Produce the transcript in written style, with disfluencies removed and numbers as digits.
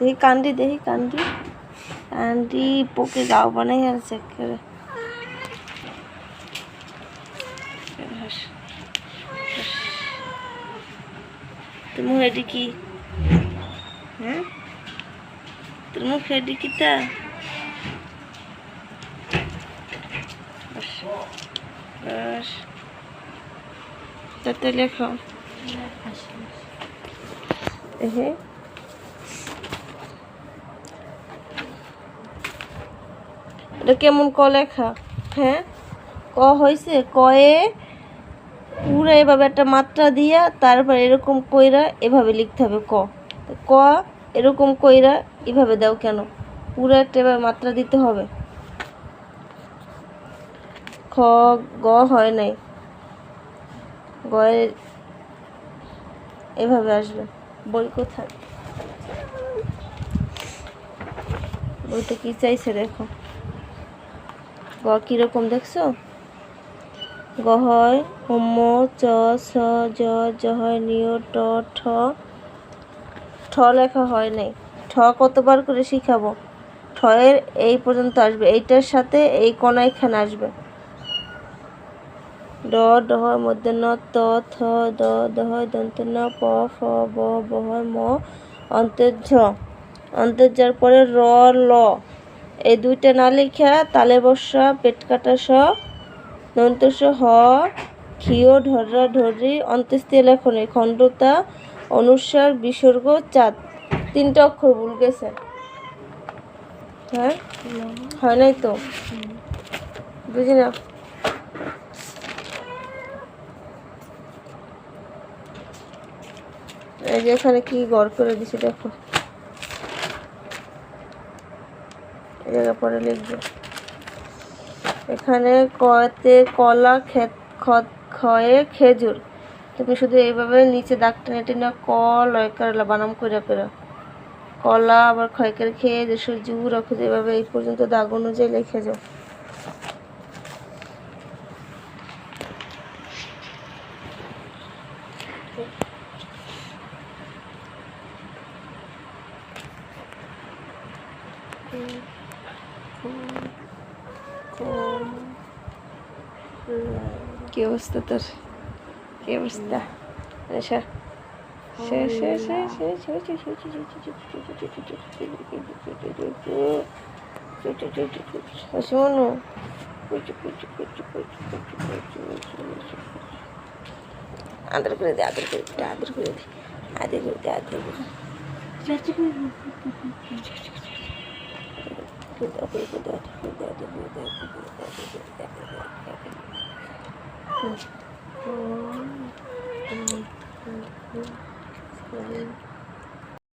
দেখি কান্দি কান্দি পোকে গাও বানাই আছে করে তোর মুখ এটি কি? হ্যাঁ, তোর মুখ এটি কি? তা তাতে লেখো এটা কেমন ক লেখা? হ্যাঁ, ক হয়েছে? কয়ে পুরো এভাবে একটা মাত্রা দিয়া তারপর এরকম কইরা এভাবে লিখতে হবে। ক এরকম কইরা এভাবে দাও কেন? পুরো একটা এভাবে মাত্রা দিতে হবে। খ গ হয় নাই, গয়ের এভাবে আসবে। বই কোথায়? বইটা কি চাইছে দেখো। গ কিরকম দেখছো? গ হয় ম চ ছ জ জ হয় নিয় ট ঠ ঠ লেখা হয় নাই। ঠ কতবার করে শিখাবো? ঠ এর এই পর্যন্ত আসবে, এইটার সাথে এই কোনা এখানে আসবে। ড ড হয় মধ্যে ন ত থ দ দ হয় দন্ত ন প ফ ব ব হয় ম অন্তের ঝ অন্তের যার পরে র ল এই দুইটা না লিখা তালে বসা পেট কাটা স দন্ত স হ ক্ষীয় ঢররা ঢরি অন্ত্যেষ্টিয় লেখনে খণ্ডতা অনুস্বার বিসর্গ চাঁদ। 3টা অক্ষর ভুল গেছে। হ্যাঁ, হয় নাই তো, বুঝি না। এই যে এখানে কি গড় করে দিছি দেখো, এই জায়গা পরে লিখবো। এখানে কতে কলা, খয়ে খেজুর। তুমি শুধু এইভাবে নিচে দাগ টেনে টেনে ক লয়কারলা বানাম কইরা কলা আবার ক্ষয়কার খেয়ে যে সূর্যু রাখো, যেভাবে এই পর্যন্ত দাগ অনুযায়ী লিখে যাও। কি অবস্থা তোর? কি অবস্থা? শোনো, আদর করে দে, আদর করে দে, আদর করে দে, আদর করে দে, আদর করে দে।